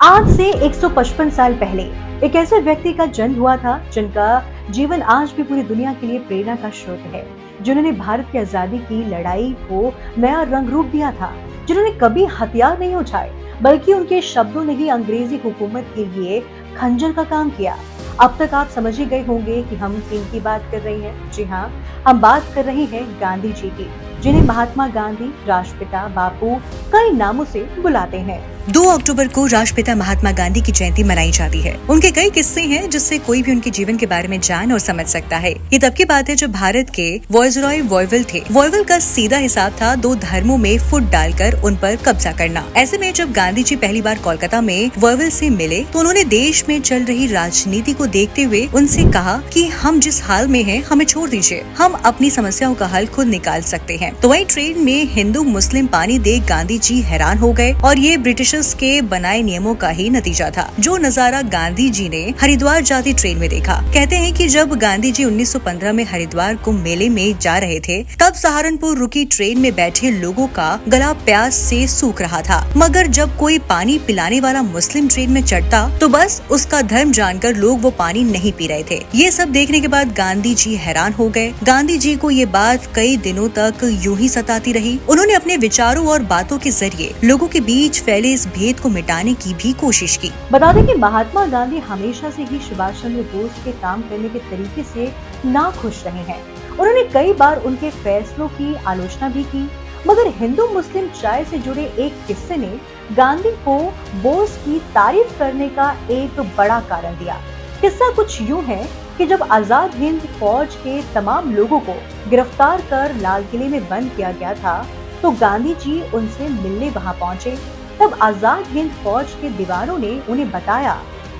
आज से 155 साल पहले एक ऐसे व्यक्ति का जन्म हुआ था जिनका जीवन आज भी पूरी दुनिया के लिए प्रेरणा का स्रोत है, जिन्होंने भारत की आजादी की लड़ाई को नया रंग रूप दिया था, जिन्होंने कभी हथियार नहीं उठाए बल्कि उनके शब्दों ने ही अंग्रेजी हुकूमत के लिए खंजर का काम किया। अब तक आप समझ ही गए होंगे कि हम किन की बात कर रहे हैं। जी हाँ, हम बात कर रहे हैं गांधी जी की, जिन्हें महात्मा गांधी, राष्ट्रपिता, बापू कई नामों से बुलाते हैं। 2 अक्टूबर को राष्ट्रपिता महात्मा गांधी की जयंती मनाई जाती है। उनके कई किस्से हैं जिससे कोई भी उनके जीवन के बारे में जान और समझ सकता है। ये तब की बात है जब भारत के वायसरॉय वॉयवल थे। वॉयवल का सीधा हिसाब था 2 धर्मों में फुट डालकर उन पर कब्जा करना। ऐसे में जब गांधी जी पहली बार कोलकाता में वॉयवल से मिले तो उन्होंने देश में चल रही राजनीति को देखते हुए उनसे कहा कि हम जिस हाल में हैं हमें छोड़ दीजिए, हम अपनी समस्याओं का हल खुद निकाल सकते हैं। तो वहीं ट्रेन में हिंदू मुस्लिम पानी देख गांधी जी हैरान हो गए और ये ब्रिटिशर्स के बनाए नियमों का ही नतीजा था, जो नजारा गांधी जी ने हरिद्वार जाती ट्रेन में देखा। कहते हैं कि जब गांधी जी 1915 में हरिद्वार कुंभ मेले में जा रहे थे तब सहारनपुर रुकी ट्रेन में बैठे लोगों का गला प्यास से सूख रहा था, मगर जब कोई पानी पिलाने वाला मुस्लिम ट्रेन में चढ़ता तो बस उसका धर्म जानकर लोग वो पानी नहीं पी रहे थे। ये सब देखने के बाद गांधी जी हैरान हो गए। गांधी जी को ये बात कई दिनों तक यूं ही सताती रही। उन्होंने अपने विचारों और बातों के जरिए लोगों के बीच फैले इस भेद को मिटाने की भी कोशिश की। बता दें कि महात्मा गांधी हमेशा से ही सुभाष चंद्र बोस के काम करने के तरीके से नाखुश रहे हैं। उन्होंने कई बार उनके फैसलों की आलोचना भी की, मगर हिंदू मुस्लिम चाय से जुड़े एक किस्से ने गांधी को बोस की तारीफ करने का एक बड़ा कारण दिया। किस्सा कुछ यूं है कि जब आजाद हिंद फौज के तमाम लोगों को गिरफ्तार कर लाल किले में बंद किया गया था तो गांधी जी उनसे मिलने वहां पहुंचे। तब आजाद हिंद फौज के दीवारों ने उन्हें बताया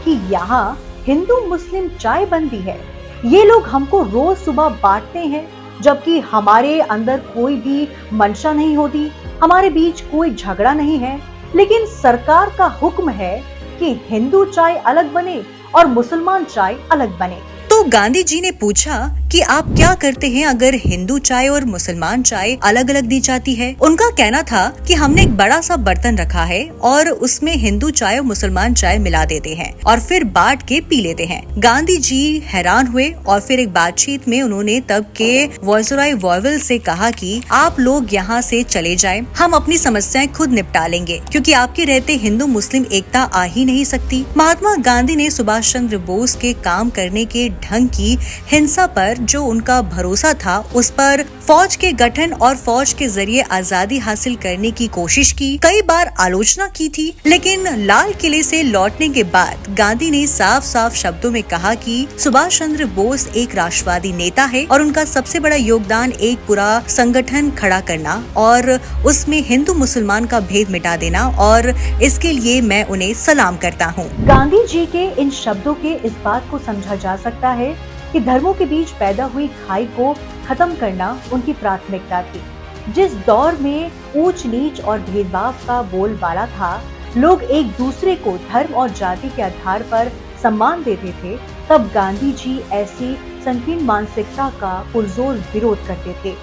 कि यहाँ हिंदू मुस्लिम चाय बनती है, ये लोग हमको रोज सुबह बांटते हैं, जबकि हमारे अंदर कोई भी मंशा नहीं होती, हमारे बीच कोई झगड़ा नहीं है, लेकिन सरकार का हुक्म है कि हिंदू चाय अलग बने और मुसलमान चाय अलग बने। तो गांधी जी ने पूछा कि आप क्या करते हैं अगर हिंदू चाय और मुसलमान चाय अलग अलग दी जाती है। उनका कहना था कि हमने एक बड़ा सा बर्तन रखा है और उसमें हिंदू चाय और मुसलमान चाय मिला देते हैं और फिर बांट के पी लेते हैं। गांधी जी हैरान हुए और फिर एक बातचीत में उन्होंने तब के वायसरॉय वॉयवल से कहा कि आप लोग यहाँ से चले जाएं, हम अपनी समस्याएं खुद निपटा लेंगे, क्योंकि आपके रहते हिंदू मुस्लिम एकता आ ही नहीं सकती। महात्मा गांधी ने सुभाष चंद्र बोस के काम करने के ढंग की हिंसा पर जो उनका भरोसा था उस पर फौज के गठन और फौज के जरिए आजादी हासिल करने की कोशिश की, कई बार आलोचना की थी, लेकिन लाल किले से लौटने के बाद गांधी ने साफ साफ शब्दों में कहा कि सुभाष चंद्र बोस एक राष्ट्रवादी नेता है और उनका सबसे बड़ा योगदान एक पूरा संगठन खड़ा करना और उसमें हिंदू मुसलमान का भेद मिटा देना, और इसके लिए मैं उन्हें सलाम करता हूँ। गांधी जी के इन शब्दों के इस बात को समझा जा सकता है कि धर्मों के बीच पैदा हुई खाई को खत्म करना उनकी प्राथमिकता थी। जिस दौर में ऊंच नीच और भेदभाव का बोलबाला था, लोग एक दूसरे को धर्म और जाति के आधार पर सम्मान देते थे, तब गांधी जी ऐसी संकीर्ण मानसिकता का पुरजोर विरोध करते थे।